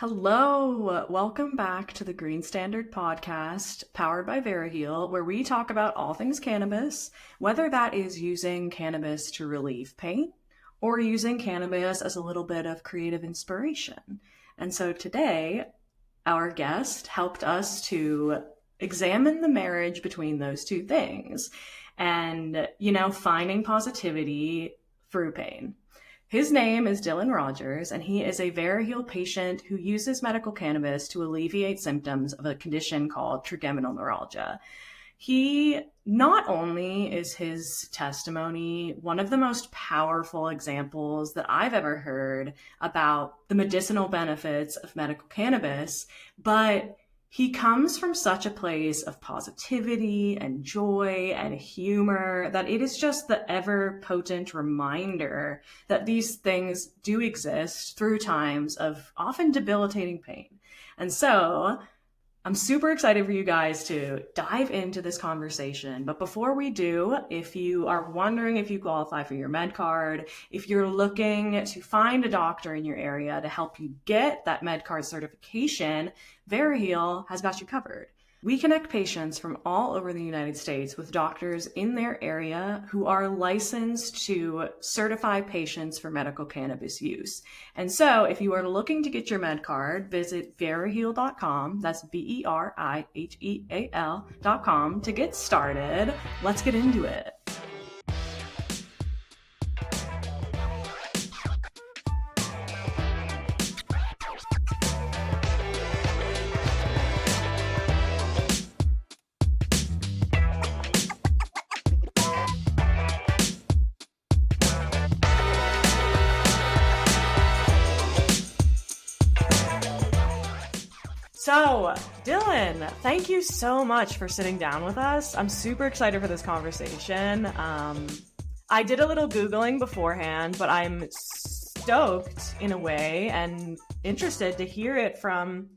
Hello, welcome back to the Green Standard podcast, powered by Veriheal, where we talk about all things cannabis, whether that is using cannabis to relieve pain or using cannabis as a little bit of creative inspiration. And so today, our guest helped us to examine the marriage between those two things and, finding positivity through pain. His name is Dylan Rogers, and he is a Veriheal patient who uses medical cannabis to alleviate symptoms of a condition called trigeminal neuralgia. He not only is his testimony one of the most powerful examples that I've ever heard about the medicinal benefits of medical cannabis, but he comes from such a place of positivity and joy and humor that it is just the ever potent reminder that these things do exist through times of often debilitating pain. And so I'm super excited for you guys to dive into this conversation. But before we do, if you are wondering if you qualify for your med card, if you're looking to find a doctor in your area to help you get that med card certification, Veriheal has got you covered. We connect patients from all over the United States with doctors in their area who are licensed to certify patients for medical cannabis use. And so if you are looking to get your med card, visit veriheal.com. That's Veriheal.com to get started. Let's get into it. So, Dylan, thank you so much for sitting down with us. I'm super excited for this conversation. I did a little Googling beforehand, but I'm stoked in a way and interested to hear it from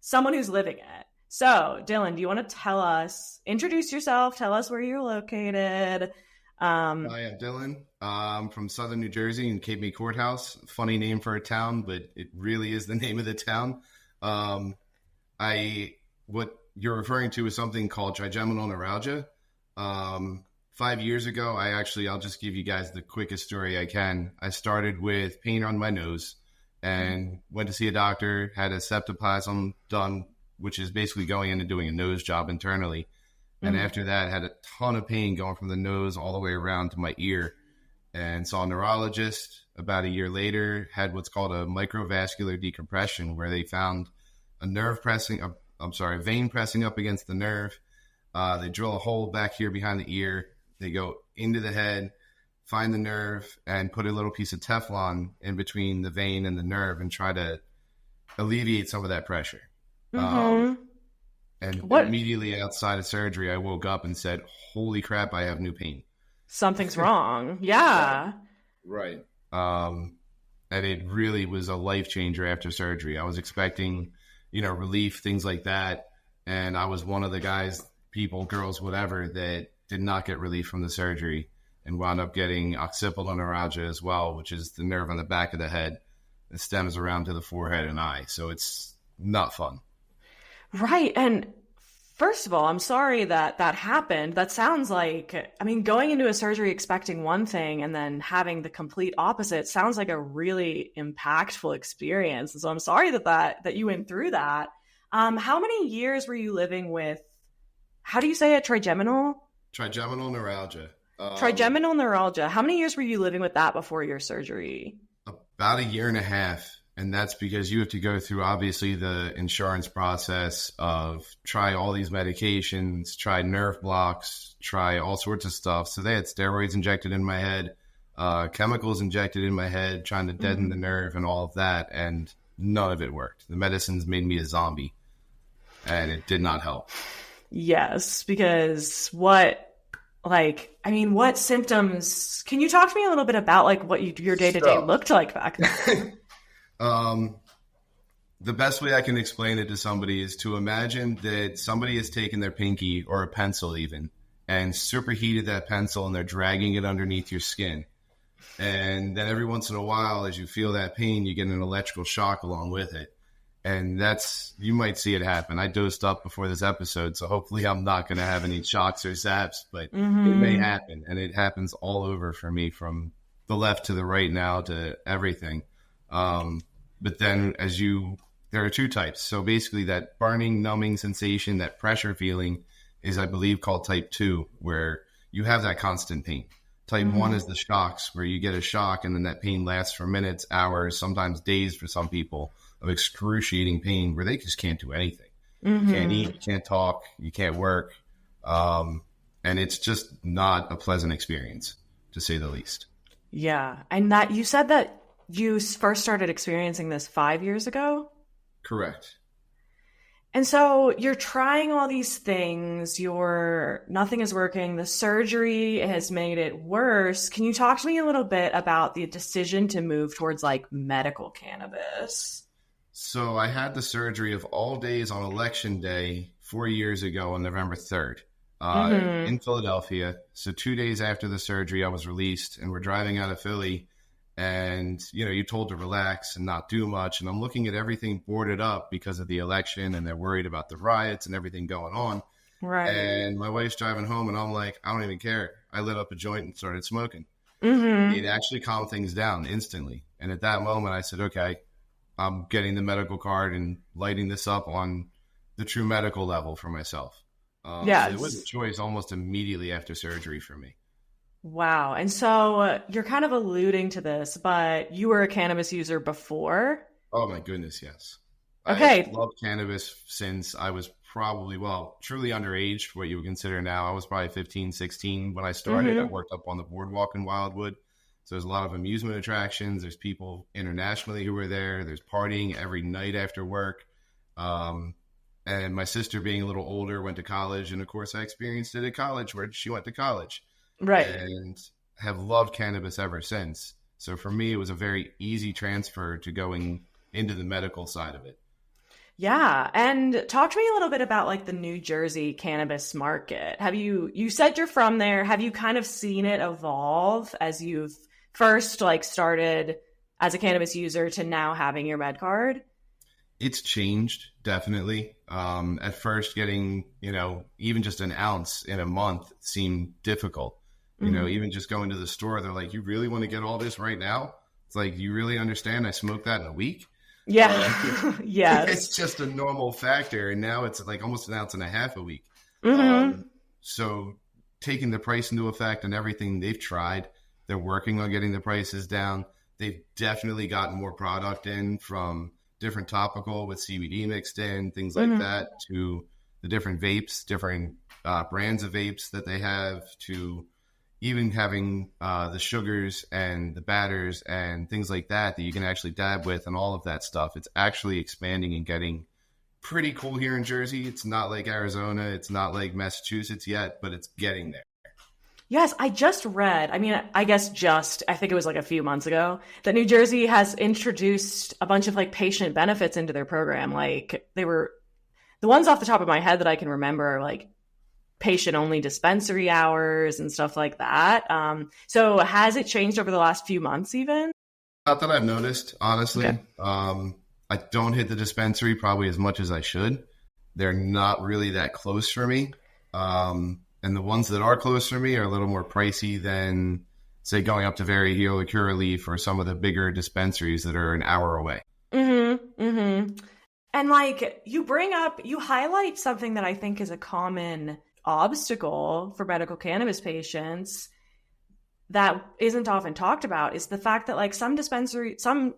someone who's living it. So, Dylan, do you want to introduce yourself, tell us where you're located? Hi, I'm Dylan. I'm from Southern New Jersey in Cape May Courthouse. Funny name for a town, but it really is the name of the town. What you're referring to is something called trigeminal neuralgia. 5 years ago, I'll just give you guys the quickest story I can. I started with pain on my nose and went to see a doctor, had a septoplasm done, which is basically going in and doing a nose job internally. And after that, had a ton of pain going from the nose all the way around to my ear, and saw a neurologist. About a year later, had what's called a microvascular decompression, where they found a vein pressing up against the nerve. They drill a hole back here behind the ear. They go into the head, find the nerve, and put a little piece of Teflon in between the vein and the nerve and try to alleviate some of that pressure. Immediately outside of surgery, I woke up and said, holy crap, I have new pain. Something's wrong. Yeah. Right. And it really was a life changer after surgery. I was expecting relief, things like that. And I was one of the guys, people, girls, whatever, that did not get relief from the surgery and wound up getting occipital neuralgia as well, which is the nerve on the back of the head that stems around to the forehead and eye. So it's not fun. Right. And first of all, I'm sorry that happened. That sounds like, going into a surgery expecting one thing and then having the complete opposite sounds like a really impactful experience. And so I'm sorry that you went through that. How many years were you living with, how do you say it, trigeminal? Trigeminal neuralgia. Trigeminal neuralgia. How many years were you living with that before your surgery? About a year and a half. And that's because you have to go through, obviously, the insurance process of try all these medications, try nerve blocks, try all sorts of stuff. So they had steroids injected in my head, chemicals injected in my head, trying to deaden the nerve and all of that. And none of it worked. The medicines made me a zombie, and it did not help. Yes, because what symptoms, can you talk to me a little bit about what your day-to-day looked like back then? The best way I can explain it to somebody is to imagine that somebody has taken their pinky or a pencil even and superheated that pencil and they're dragging it underneath your skin. And then every once in a while, as you feel that pain, you get an electrical shock along with it. And you might see it happen. I dosed up before this episode, so hopefully I'm not going to have any shocks or zaps, but it may happen. And it happens all over for me, from the left to the right now to everything. But then there are two types. So basically that burning, numbing sensation, that pressure feeling is, I believe, called type 2, where you have that constant pain. Type 1 is the shocks, where you get a shock and then that pain lasts for minutes, hours, sometimes days for some people, of excruciating pain where they just can't do anything. You can't eat, you can't talk, you can't work. And it's just not a pleasant experience, to say the least. Yeah. And that you said that you first started experiencing this 5 years ago? Correct. And so you're trying all these things, nothing is working. The surgery has made it worse. Can you talk to me a little bit about the decision to move towards like medical cannabis? So I had the surgery of all days on Election Day 4 years ago on November 3rd in Philadelphia. So 2 days after the surgery, I was released, and we're driving out of Philly. And, you're told to relax and not do much. And I'm looking at everything boarded up because of the election, and they're worried about the riots and everything going on. Right. And my wife's driving home, and I'm like, I don't even care. I lit up a joint and started smoking. It actually calmed things down instantly. And at that moment, I said, okay, I'm getting the medical card and lighting this up on the true medical level for myself. So it was a choice almost immediately after surgery for me. Wow. And so you're kind of alluding to this, but you were a cannabis user before? Oh, my goodness, yes. Okay. I loved cannabis since I was probably, truly underage, what you would consider now. I was probably 15, 16 when I started. I worked up on the boardwalk in Wildwood. So there's a lot of amusement attractions. There's people internationally who were there. There's partying every night after work. And my sister, being a little older, went to college. And, of course, I experienced it at college, where she went to college. Right. And have loved cannabis ever since. So for me, it was a very easy transfer to going into the medical side of it. Yeah. And talk to me a little bit about like the New Jersey cannabis market. You said you're from there. Have you kind of seen it evolve as you've first like started as a cannabis user to now having your med card? It's changed, definitely. At first, getting, even just an ounce in a month seemed difficult. Even just going to the store, they're like, you really want to get all this right now? It's like, you really understand I smoked that in a week? Yeah. Yes. It's just a normal factor. And now it's like almost an ounce and a half a week. So taking the price into effect and everything they've tried, they're working on getting the prices down. They've definitely gotten more product in, from different topical with CBD mixed in, things like that, to the different vapes, different brands of vapes that they have, to even having the sugars and the batters and things like that you can actually dab with, and all of that stuff. It's actually expanding and getting pretty cool here in Jersey. It's not like Arizona. It's not like Massachusetts yet, but it's getting there. Yes, I just read, I think it was like a few months ago, that New Jersey has introduced a bunch of like patient benefits into their program. Like they were, the ones off the top of my head that I can remember are like patient-only dispensary hours and stuff like that. So has it changed over the last few months even? Not that I've noticed, honestly. Okay. I don't hit the dispensary probably as much as I should. They're not really that close for me. And the ones that are close for me are a little more pricey than, say, going up to Veriheal or Curaleaf or some of the bigger dispensaries that are an hour away. And like you highlight something that I think is a common obstacle for medical cannabis patients that isn't often talked about, is the fact that like some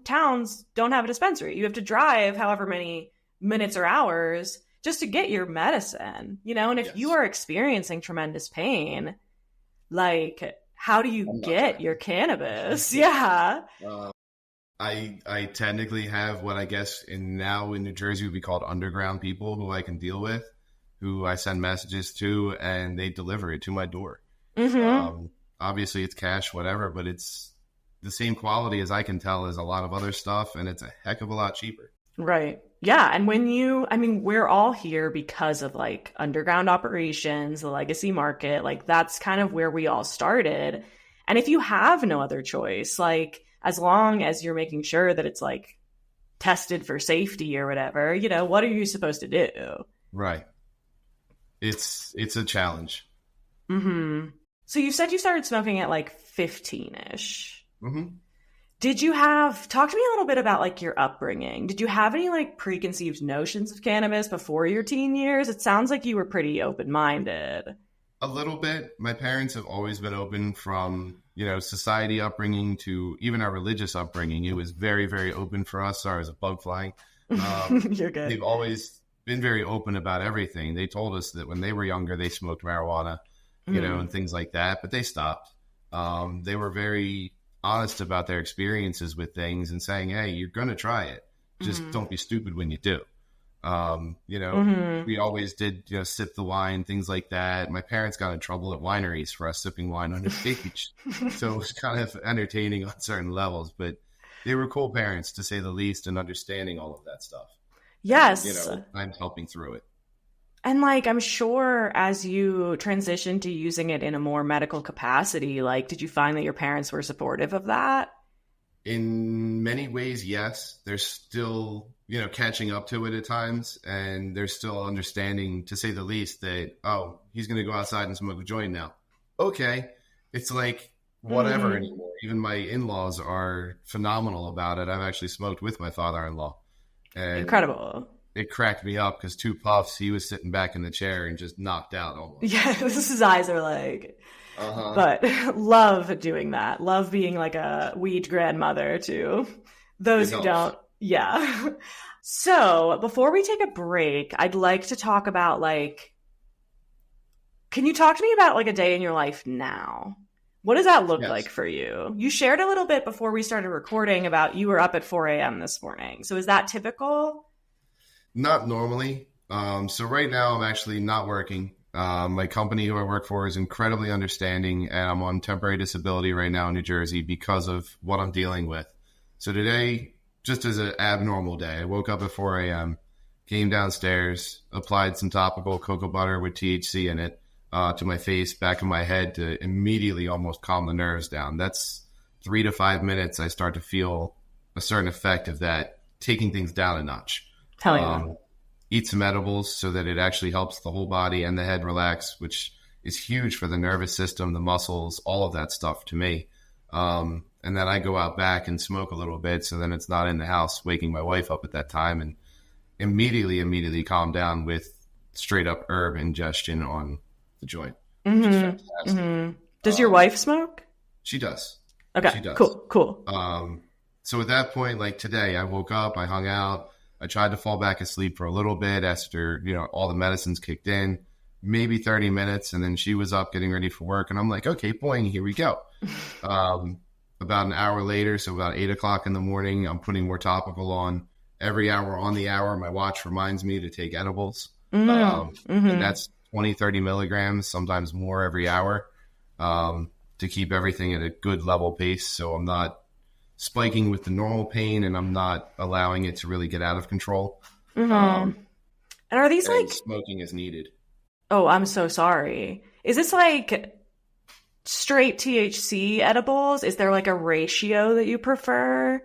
towns don't have a dispensary. You have to drive however many minutes or hours just to get your medicine, and if you are experiencing tremendous pain, like how do you get your cannabis? Yeah. I technically have what I guess now in New Jersey would be called underground people who I can deal with, who I send messages to, and they deliver it to my door. Obviously it's cash, whatever, but it's the same quality as I can tell as a lot of other stuff, and it's a heck of a lot cheaper. Right. Yeah. And we're all here because of like underground operations, the legacy market, like that's kind of where we all started. And if you have no other choice, like as long as you're making sure that it's like tested for safety or whatever, what are you supposed to do? Right. It's a challenge. Mm-hmm. So you said you started smoking at like 15-ish. Mm-hmm. Talk to me a little bit about like your upbringing. Did you have any like preconceived notions of cannabis before your teen years? It sounds like you were pretty open-minded. A little bit. My parents have always been open from, society upbringing to even our religious upbringing. It was very, very open for us. Sorry, there's a bug flying. You're good. They've always been very open about everything. They told us that when they were younger, they smoked marijuana, and things like that, but they stopped. They were very honest about their experiences with things and saying, hey, you're going to try it. Just don't be stupid when you do. We always did, sip the wine, things like that. My parents got in trouble at wineries for us sipping wine on the stage. So it was kind of entertaining on certain levels, but they were cool parents to say the least and understanding all of that stuff. Yes. And, I'm helping through it. And like, I'm sure as you transitioned to using it in a more medical capacity, like, did you find that your parents were supportive of that? In many ways, yes. They're still, catching up to it at times, and they're still understanding, to say the least, that, oh, he's going to go outside and smoke a joint now. Okay. It's like whatever anymore. Even my in-laws are phenomenal about it. I've actually smoked with my father-in-law. And incredible. It cracked me up because 2 puffs, he was sitting back in the chair and just knocked out almost. Yeah, his eyes are like... But love doing that. Love being like a weed grandmother to those who don't. Yeah. So before we take a break, I'd like to talk about can you talk to me about like a day in your life now? What does that look like for you? You shared a little bit before we started recording about you were up at 4 a.m. this morning. So is that typical? Not normally. So right now I'm actually not working. My company who I work for is incredibly understanding, and I'm on temporary disability right now in New Jersey because of what I'm dealing with. So today, just as an abnormal day, I woke up at 4 a.m., came downstairs, applied some topical cocoa butter with THC in it to my face, back of my head to immediately almost calm the nerves down. That's 3 to 5 minutes. I start to feel a certain effect of that, taking things down a notch. Hell yeah. Eat some edibles so that it actually helps the whole body and the head relax, which is huge for the nervous system, the muscles, all of that stuff to me. And then I go out back and smoke a little bit, so then it's not in the house waking my wife up at that time, and immediately calm down with straight up herb ingestion on the joint. Does your wife smoke? She does. Okay, she does. Cool. So at that point, like today, I woke up, I hung out, I tried to fall back asleep for a little bit after, all the medicines kicked in, maybe 30 minutes. And then she was up getting ready for work. And I'm like, okay, boing, here we go. About an hour later, so about 8 o'clock in the morning, I'm putting more topical on. Every hour on the hour, my watch reminds me to take edibles. And that's 20, 30 milligrams, sometimes more every hour, to keep everything at a good level pace. So I'm not spiking with the normal pain, and I'm not allowing it to really get out of control. And are these like smoking is needed? Oh, I'm so sorry. Is this like straight THC edibles? Is there like a ratio that you prefer?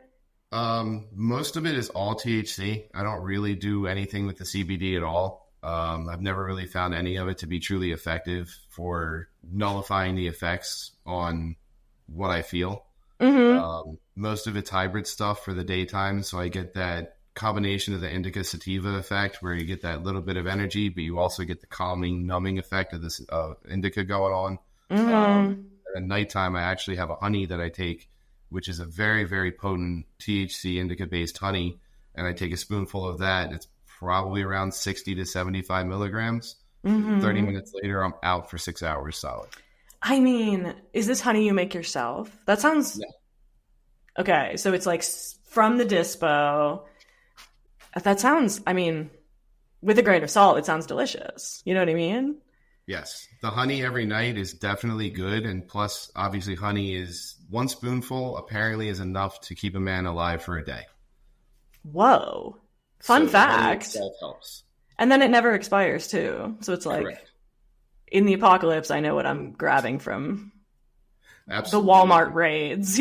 Most of it is all THC. I don't really do anything with the CBD at all. I've never really found any of it to be truly effective for nullifying the effects on what I feel. Most of it's hybrid stuff for the daytime, so I get that combination of the indica sativa effect where you get that little bit of energy, but you also get the calming, numbing effect of this indica going on. At nighttime, I actually have a honey that I take, which is a very, very potent THC indica-based honey, and I take a spoonful of that. It's probably around 60 to 75 milligrams. 30 minutes later, I'm out for 6 hours solid. I mean, is this honey you make yourself? That sounds... Yeah. Okay, so it's like from the dispo. That sounds, I mean, with a grain of salt, it sounds delicious. You know what I mean? Yes. The honey every night is definitely good. And plus, obviously, honey is 1 spoonful apparently is enough to keep a man alive for a day. Whoa. Fun fact. Itself helps. And then it never expires, too. So it's like, correct. In the apocalypse, I know what I'm grabbing from the Walmart raids,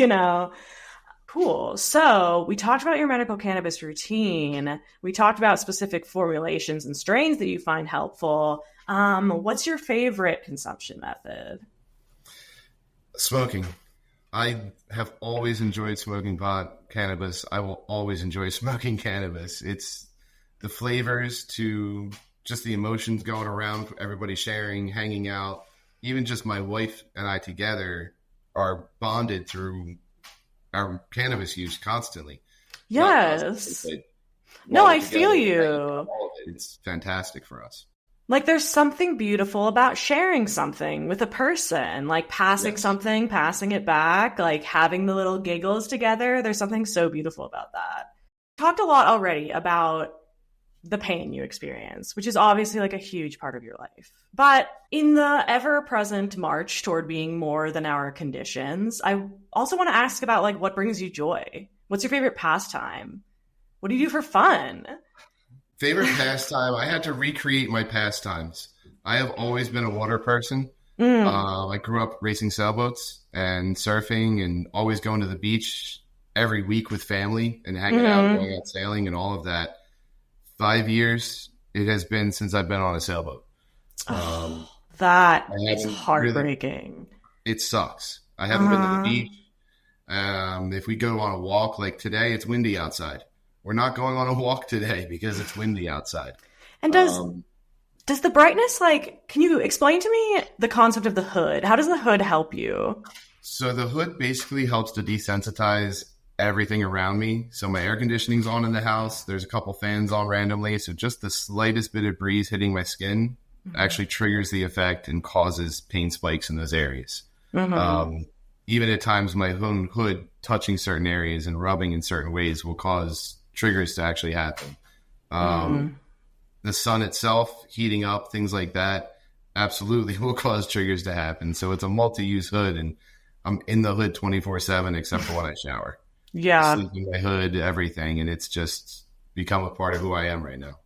Cool. So we talked about your medical cannabis routine. We talked about specific formulations and strains that you find helpful. What's your favorite consumption method? Smoking. I have always enjoyed smoking pot, cannabis. I will always enjoy smoking cannabis. It's the flavors to just the emotions going around, everybody sharing, hanging out. Even just my wife and I together are bonded through our cannabis use constantly. Yes. No, I feel you. It's fantastic for us. Like there's something beautiful about sharing something with a person, like passing something, passing it back, like having the little giggles together. There's something so beautiful about that. Talked a lot already about the pain you experience, which is obviously like a huge part of your life. But in the ever-present march toward being more than our conditions, I also want to ask about like what brings you joy? What's your favorite pastime? What do you do for fun? Favorite pastime? I had to recreate my pastimes. I have always been a water person. I grew up racing sailboats and surfing and always going to the beach every week with family and hanging out, going out sailing and all of that. 5 years it has been since I've been on a sailboat. That is heartbreaking. It sucks. I haven't been to the beach. If we go on a walk, like today, it's windy outside. We're not going on a walk today because it's windy outside. And does the brightness, like, can you explain to me the concept of the hood? How does the hood help you? So the hood basically helps to desensitize everything around me. So my air conditioning's on in the house. There's a couple fans on randomly. So just the slightest bit of breeze hitting my skin actually triggers the effect and causes pain spikes in those areas. Even at times, my own hood touching certain areas and rubbing in certain ways will cause triggers to actually happen. The sun itself heating up, things like that, absolutely will cause triggers to happen. So it's a multi-use hood, and I'm in the hood 24/7 except for when I shower. Yeah. Sleep in my hood, everything, and it's just become a part of who I am right now.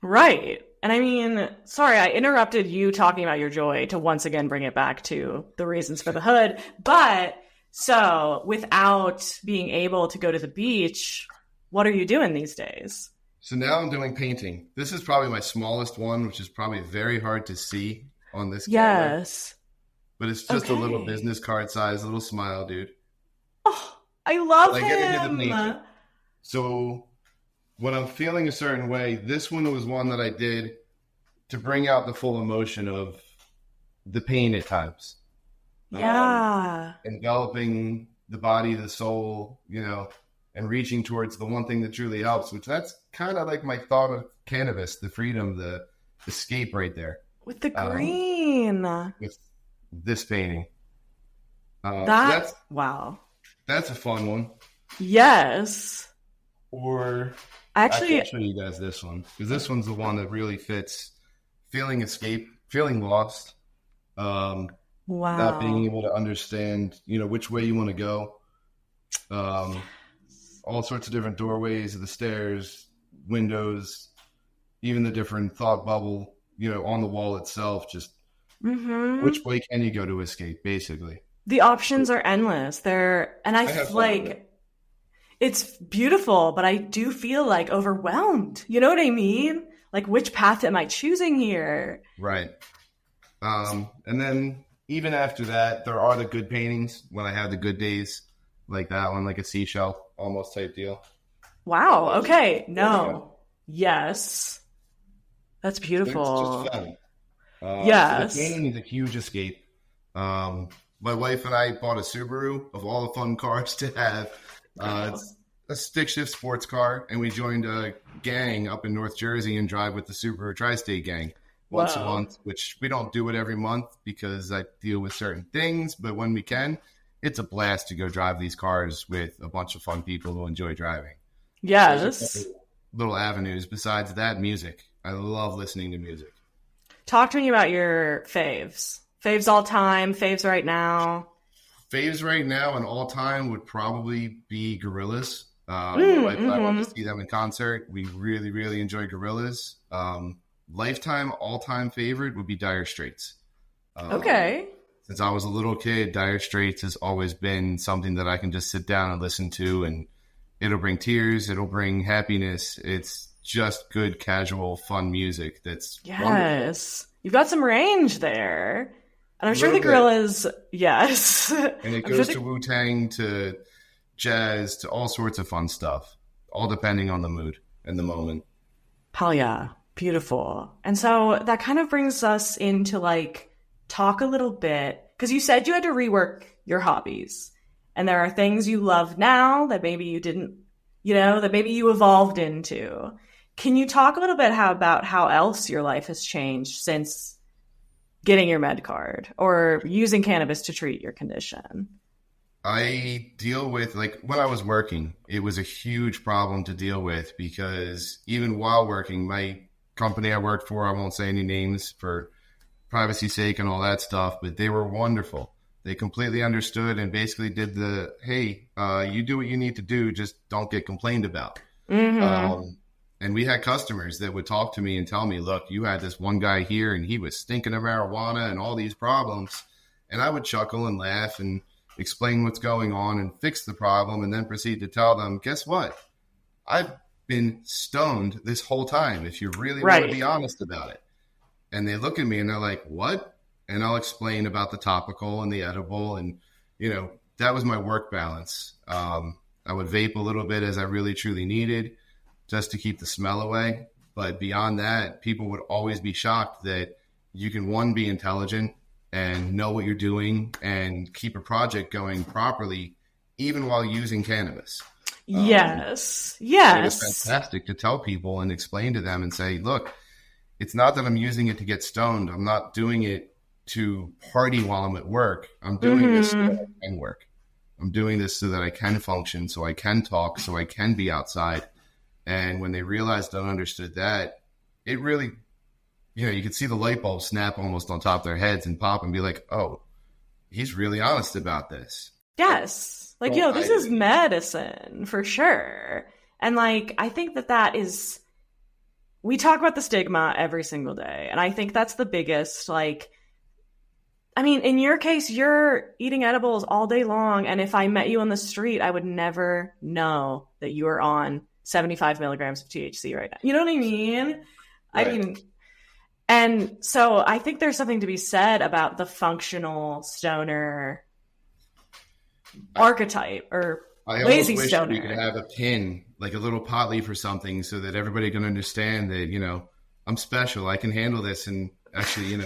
Right. And I mean, sorry, I interrupted you talking about your joy to once again bring it back to the reasons for the hood. But so without being able to go to the beach, what are you doing these days? So now I'm doing painting. This is probably my smallest one, which is probably very hard to see on this camera. Yes. But it's just a little business card size, a little smile, dude. Oh, I love Get into the him. painting. So when I'm feeling a certain way, this one was one that I did to bring out the full emotion of the pain at times. Yeah. Enveloping the body, the soul, and reaching towards the one thing that truly helps, which that's kind of like my thought of cannabis, the freedom, the escape right there. With the green. With this painting. Wow. That's a fun one. Yes. Or actually, I'll show you guys this one, because this one's the one that really fits feeling escape, feeling lost, not being able to understand, which way you want to go. All sorts of different doorways, the stairs, windows, even the different thought bubble, on the wall itself, just which way can you go to escape, basically. The options are endless. I feel like it's beautiful, but I do feel like overwhelmed. You know what I mean? Like, which path am I choosing here? Right. And then even after that, there are the good paintings when I have the good days, like that one, like a seashell almost type deal. Wow. Okay. No. Yes. That's beautiful. It's just fun. Yes. So the painting is a huge escape. My wife and I bought a Subaru of all the fun cars to have. It's a stick shift sports car, and we joined a gang up in North Jersey and drive with the Subaru Tri-State gang once a month, which we don't do it every month because I deal with certain things, but when we can, it's a blast to go drive these cars with a bunch of fun people who enjoy driving. Yes. Little avenues. Besides that, music. I love listening to music. Talk to me about your faves. Faves all time, faves right now. Faves right now and all time would probably be Gorillaz. I want to see them in concert. We really, really enjoy Gorillaz. Lifetime all-time favorite would be Dire Straits. Okay. Since I was a little kid, Dire Straits has always been something that I can just sit down and listen to, and it'll bring tears, it'll bring happiness. It's just good, casual, fun music that's wonderful. Yes. You've got some range there. And I'm A sure little the bit. Gorillas, yes. And it I'm sure goes to Wu-Tang, to jazz, to all sorts of fun stuff, all depending on the mood and the moment. hell yeah. Beautiful. And so that kind of brings us into like talk a little bit because you said you had to rework your hobbies. And there are things you love now that maybe you didn't, that maybe you evolved into. Can you talk a little bit about how else your life has changed since getting your med card or using cannabis to treat your condition? I deal with, like, when I was working, it was a huge problem to deal with because even while working, my company I worked for, I won't say any names for privacy's sake and all that stuff, but they were wonderful. They completely understood and basically did the, hey, you do what you need to do, just don't get complained about. Mm-hmm. And we had customers that would talk to me and tell me, look, you had this one guy here and he was stinking of marijuana and all these problems. And I would chuckle and laugh and explain what's going on and fix the problem and then proceed to tell them, guess what? I've been stoned this whole time, if you really want to be honest about it. And they look at me and they're like, what? And I'll explain about the topical and the edible. And, that was my work balance. I would vape a little bit as I really truly needed just to keep the smell away. But beyond that, people would always be shocked that you can, one, be intelligent and know what you're doing and keep a project going properly, even while using cannabis. Yes. It was fantastic to tell people and explain to them and say, look, it's not that I'm using it to get stoned. I'm not doing it to party while I'm at work. I'm doing this so that I can work. I'm doing this so that I can function, so I can talk, so I can be outside. And when they realized and understood that, it really, you could see the light bulb snap almost on top of their heads and pop and be like, oh, he's really honest about this. Yes. Like, this is medicine for sure. And like, I think that is, we talk about the stigma every single day. And I think that's the biggest, like, I mean, in your case, you're eating edibles all day long. And if I met you on the street, I would never know that you are on 75 milligrams of THC right now. You know what I mean? Right. I mean, and so I think there's something to be said about the functional stoner archetype or lazy stoner. I almost wish we could have a pin, like a little pot leaf or something, so that everybody can understand that, I'm special. I can handle this and actually,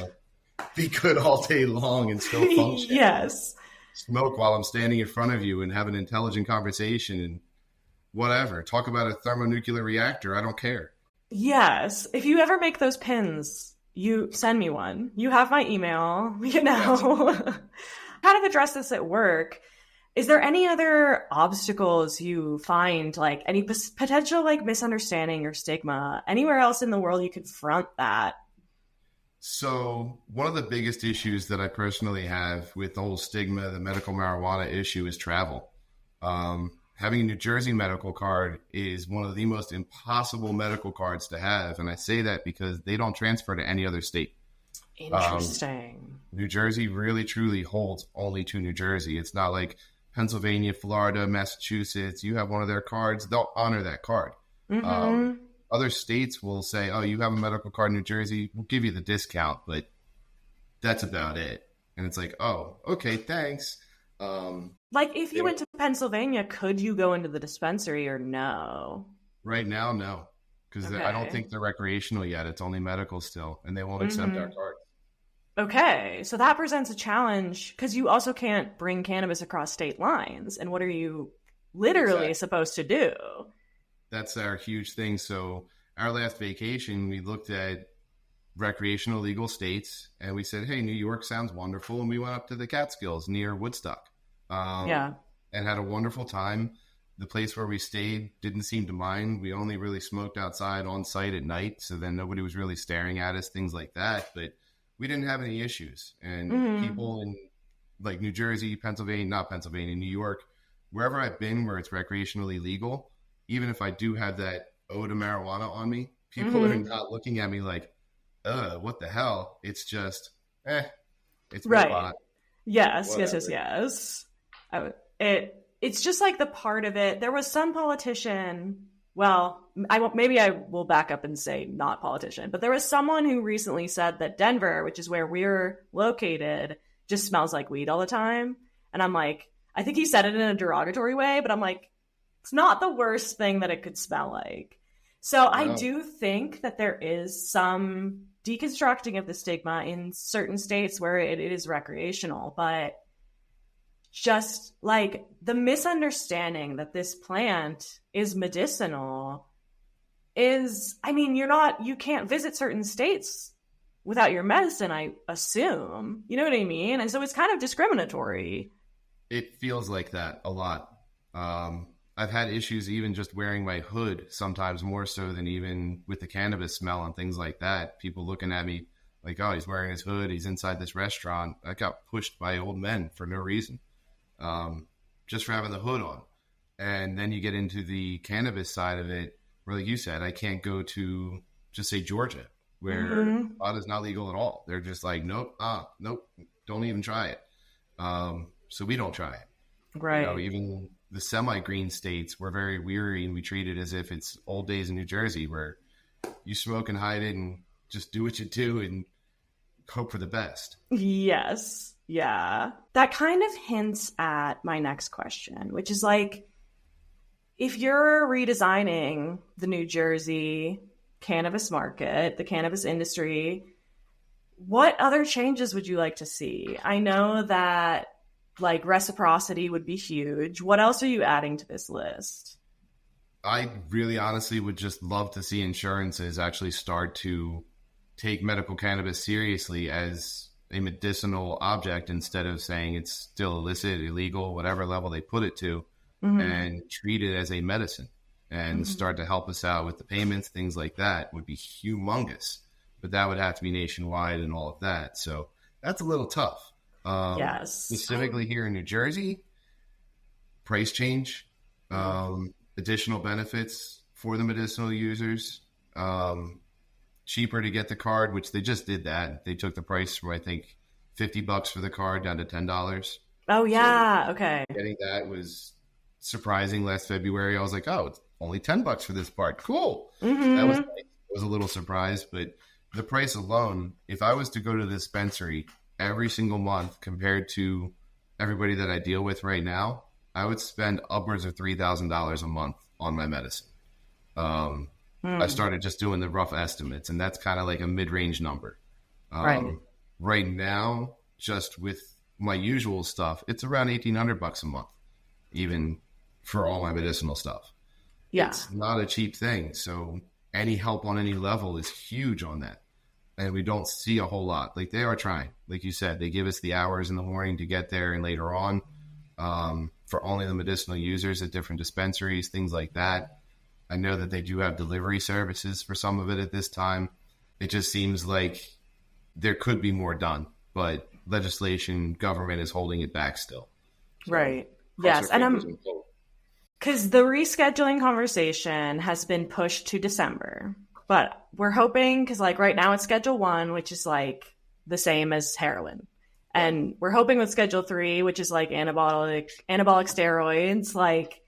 be good all day long and still function. Yes. Smoke while I'm standing in front of you and have an intelligent conversation and whatever. Talk about a thermonuclear reactor. I don't care. Yes. If you ever make those pins, you send me one. You have my email, Kind of address this at work. Is there any other obstacles you find, like any potential like misunderstanding or stigma anywhere else in the world you confront that? So one of the biggest issues that I personally have with the whole stigma, the medical marijuana issue, is travel. Having a New Jersey medical card is one of the most impossible medical cards to have. And I say that because they don't transfer to any other state. Interesting. New Jersey really, truly holds only to New Jersey. It's not like Pennsylvania, Florida, Massachusetts. You have one of their cards, they'll honor that card. Mm-hmm. Other states will say, oh, you have a medical card in New Jersey, we'll give you the discount, but that's about it. And it's like, oh, okay, thanks. Like if you went to Pennsylvania, could you go into the dispensary or no? Right now, no. Because I don't think they're recreational yet. It's only medical still, and they won't accept our card. Okay, so that presents a challenge because you also can't bring cannabis across state lines. And what are you literally supposed to do? That's our huge thing. So our last vacation, we looked at recreational legal states and we said, hey, New York sounds wonderful. And we went up to the Catskills near Woodstock and had a wonderful time. The place where we stayed didn't seem to mind. We only really smoked outside on site at night. So then nobody was really staring at us, things like that. But we didn't have any issues. And people in like New Jersey, New York, wherever I've been where it's recreationally legal, even if I do have that ode of marijuana on me, people are not looking at me like, what the hell? It's just, it's right. pot. Yes, yes, yes, Whatever. yes. It's just like the part of it. There was some politician. Well, maybe I will back up and say not politician, but there was someone who recently said that Denver, which is where we're located, just smells like weed all the time. And I'm like, I think he said it in a derogatory way, but I'm like, it's not the worst thing that it could smell like. So I No. do think that there is some deconstructing of the stigma in certain states where it is recreational, but just like the misunderstanding that this plant is medicinal is, I mean, you can't visit certain states without your medicine, I assume. You know what I mean? And so it's kind of discriminatory. It feels like that a lot. I've had issues even just wearing my hood, sometimes more so than even with the cannabis smell and things like that. People looking at me like, oh, he's wearing his hood, he's inside this restaurant. I got pushed by old men for no reason, just for having the hood on. And then you get into the cannabis side of it, where, like you said, I can't go to, just say, Georgia, where pot is not legal at all. They're just like, nope, nope, don't even try it. So we don't try it. Right. You know, even the semi-green states, we're very weary and we treat it as if it's old days in New Jersey, where you smoke and hide it and just do what you do and hope for the best. Yes. Yeah. That kind of hints at my next question, which is like, if you're redesigning the New Jersey cannabis market, the cannabis industry, what other changes would you like to see? I know that like reciprocity would be huge. What else are you adding to this list? I really honestly would just love to see insurances actually start to take medical cannabis seriously as a medicinal object instead of saying it's still illicit, illegal, whatever level they put it to, and treat it as a medicine and start to help us out with the payments, things like that would be humongous. But that would have to be nationwide and all of that. So that's a little tough. Yes. Specifically here in New Jersey, price change, additional benefits for the medicinal users, cheaper to get the card, which they just did that. They took the price from, I think, $50 for the card down to $10. Oh, yeah. So okay. getting that was surprising last February. I was like, oh, it's only $10 for this part. Cool. That was nice. I was a little surprised, but the price alone, if I was to go to the dispensary every single month compared to everybody that I deal with right now, I would spend upwards of $3,000 a month on my medicine. I started just doing the rough estimates, and that's kind of like a mid-range number. Right now, just with my usual stuff, it's around $1,800 a month, even for all my medicinal stuff. Yeah. It's not a cheap thing. So any help on any level is huge on that. And we don't see a whole lot. Like, they are trying. Like you said, they give us the hours in the morning to get there and later on, for only the medicinal users at different dispensaries, things like that. I know that they do have delivery services for some of it at this time. It just seems like there could be more done, but legislation, government is holding it back still. So, right. Yes. And because the rescheduling conversation has been pushed to December, but we're hoping, because like right now it's Schedule 1, which is like the same as heroin. And we're hoping with Schedule 3, which is like anabolic steroids, like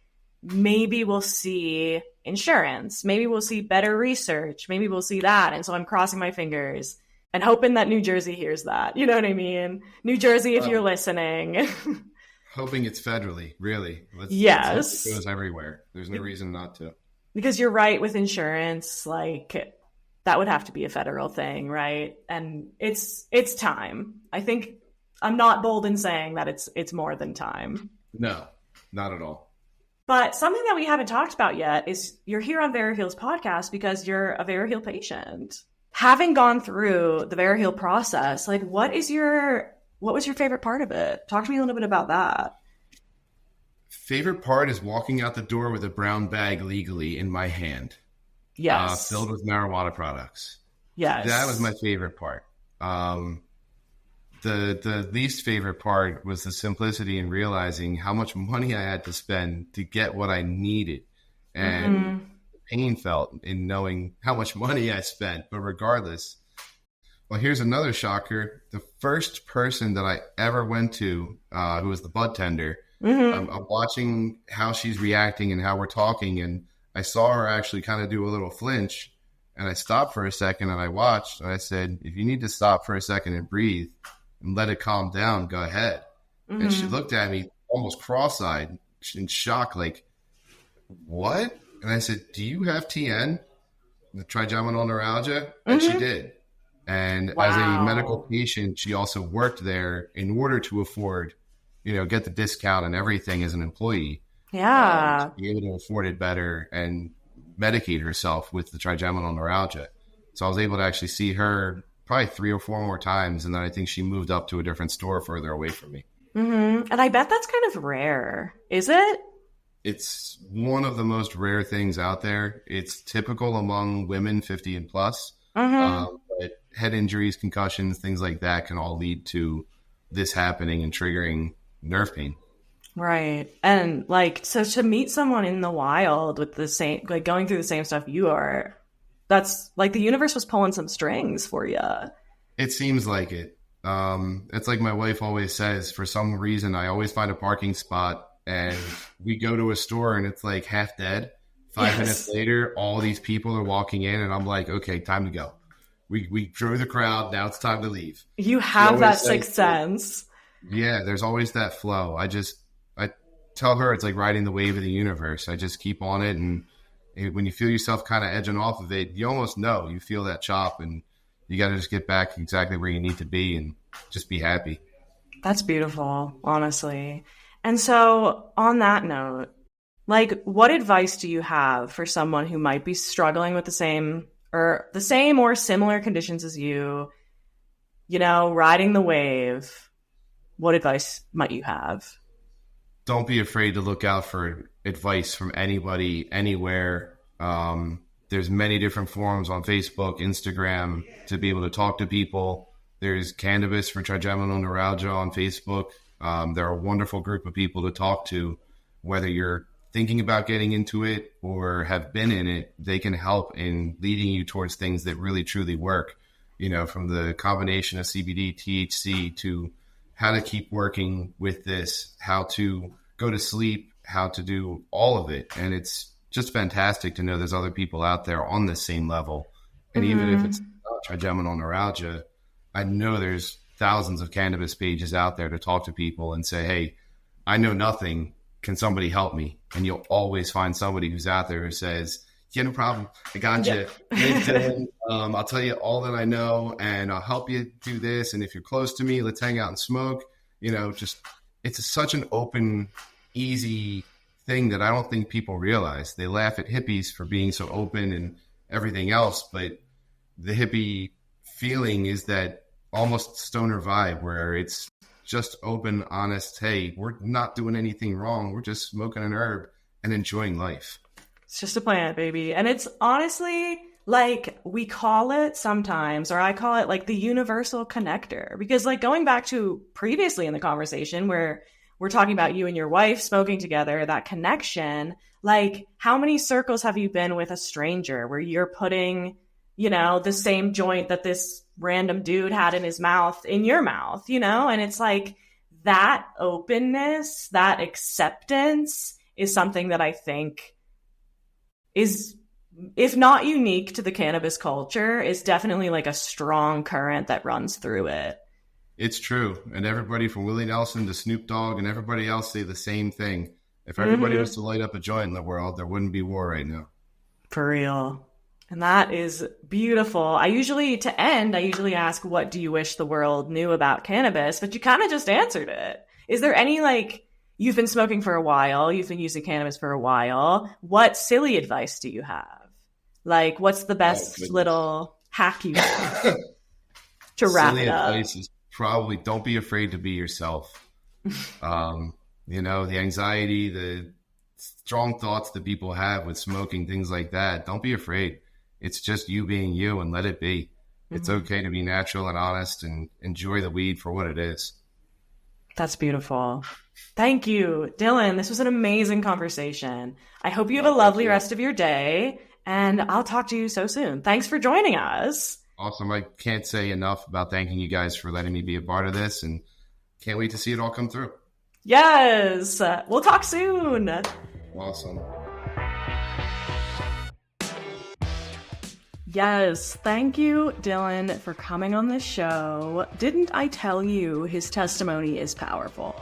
maybe we'll see insurance, maybe we'll see better research, maybe we'll see that. And so I'm crossing my fingers and hoping that New Jersey hears that. You know what I mean? New Jersey, if you're listening. Hoping it's federally, really. Yes. Let's hope it goes everywhere. There's no reason not to. Because you're right with insurance, like that would have to be a federal thing, right? And it's time. I think I'm not bold in saying that it's more than time. No, not at all. But something that we haven't talked about yet is you're here on Veriheal's podcast because you're a Veriheal patient. Having gone through the Veriheal process, like what was your favorite part of it? Talk to me a little bit about that. Favorite part is walking out the door with a brown bag legally in my hand. Yes. Filled with marijuana products. Yes. That was my favorite part. The least favorite part was the simplicity in realizing how much money I had to spend to get what I needed. And the pain felt in knowing how much money I spent. But regardless, Well, here's another shocker. The first person that I ever went to, who was the bud tender, I'm watching how she's reacting and how we're talking. And I saw her actually kind of do a little flinch. And I stopped for a second and I watched. And I said, if you need to stop for a second and breathe and let it calm down, go ahead. And she looked at me almost cross-eyed in shock, like, what? And I said, do you have TN, the trigeminal neuralgia? And she did. And as a medical patient, she also worked there in order to afford, get the discount and everything as an employee. Yeah. To be able to afford it better and medicate herself with the trigeminal neuralgia. So I was able to actually see her probably 3 or 4 more times. And then I think she moved up to a different store further away from me. And I bet that's kind of rare. Is it? It's one of the most rare things out there. It's typical among women 50 and plus. But head injuries, concussions, things like that can all lead to this happening and triggering nerve pain. Right. And so to meet someone in the wild with the same, going through the same stuff you are, that's like the universe was pulling some strings for you. It seems like it. It's like my wife always says, for some reason, I always find a parking spot and we go to a store and it's like half dead. 5 minutes later, all these people are walking in and I'm like, okay, time to go. We drew the crowd. Now it's time to leave. You have that sixth sense. Yeah, there's always that flow. I tell her it's like riding the wave of the universe. I just keep on it. And when you feel yourself kind of edging off of it, you almost know. You feel that chop and you got to just get back exactly where you need to be and just be happy. That's beautiful, honestly. And so on that note, what advice do you have for someone who might be struggling with the same or similar conditions as you, riding the wave? What advice might you have? Don't be afraid to look out for advice from anybody, anywhere. There's many different forums on Facebook, Instagram to be able to talk to people. There's Cannabis for trigeminal neuralgia on Facebook. They're a wonderful group of people to talk to, whether you're thinking about getting into it or have been in it. They can help in leading you towards things that really truly work, from the combination of CBD, THC to how to keep working with this, how to go to sleep, how to do all of it. And it's just fantastic to know there's other people out there on the same level. And even if it's not trigeminal neuralgia, I know there's thousands of cannabis pages out there to talk to people and say, hey, I know nothing. Can somebody help me? And you'll always find somebody who's out there who says, yeah, no problem. I got you. LinkedIn, I'll tell you all that I know and I'll help you do this. And if you're close to me, let's hang out and smoke. It's such an open, easy thing that I don't think people realize. They laugh at hippies for being so open and everything else. But the hippie feeling is that almost stoner vibe where it's just open, honest. Hey, we're not doing anything wrong. We're just smoking an herb and enjoying life. It's just a plant, baby. And it's honestly we call it sometimes, or I call it the universal connector, because going back to previously in the conversation where we're talking about you and your wife smoking together, that connection, how many circles have you been with a stranger where you're putting, the same joint that this random dude had in his mouth in your mouth, and it's that openness, that acceptance is something that I think is, if not unique to the cannabis culture, is definitely a strong current that runs through it. It's true. And everybody from Willie Nelson to Snoop Dogg and everybody else say the same thing. If everybody was to light up a joint in the world, there wouldn't be war right now. For real. And that is beautiful. I usually ask, what do you wish the world knew about cannabis? But you kind of just answered it. Is there any, you've been smoking for a while, you've been using cannabis for a while. What silly advice do you have? What's the best little hack you have to wrap silly it up? Advice is probably don't be afraid to be yourself. The anxiety, the strong thoughts that people have with smoking, things like that. Don't be afraid. It's just you being you and let it be. It's okay to be natural and honest and enjoy the weed for what it is. That's beautiful. Thank you, Dylan. This was an amazing conversation. I hope you have a lovely rest of your day, and I'll talk to you so soon. Thanks for joining us. Awesome. I can't say enough about thanking you guys for letting me be a part of this, and can't wait to see it all come through. Yes. We'll talk soon. Awesome. Yes, thank you, Dylan, for coming on the show. Didn't I tell you his testimony is powerful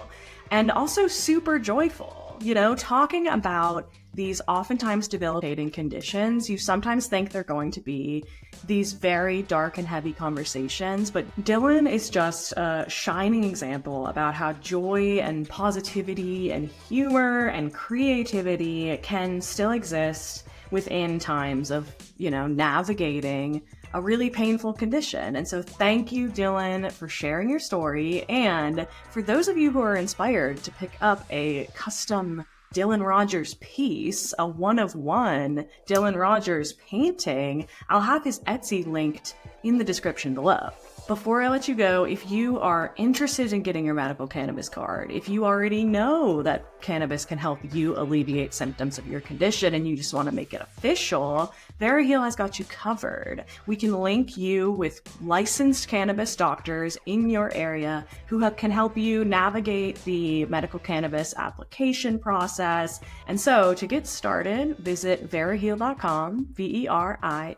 and also super joyful? You know, talking about these oftentimes debilitating conditions, you sometimes think they're going to be these very dark and heavy conversations, but Dylan is just a shining example about how joy and positivity and humor and creativity can still exist within times of, you know, navigating a really painful condition. And so thank you, Dylan, for sharing your story. And for those of you who are inspired to pick up a custom Dylan Rogers piece, a one-of-one Dylan Rogers painting, I'll have his Etsy linked in the description below. Before I let you go, if you are interested in getting your medical cannabis card, if you already know that cannabis can help you alleviate symptoms of your condition and you just want to make it official, Veriheal has got you covered. We can link you with licensed cannabis doctors in your area who can help you navigate the medical cannabis application process. And so to get started, visit veriheal.com, Veriheal.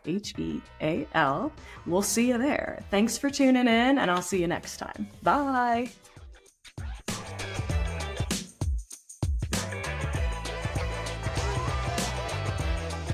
We'll see you there. Thanks for tuning in, and I'll see you next time. Bye.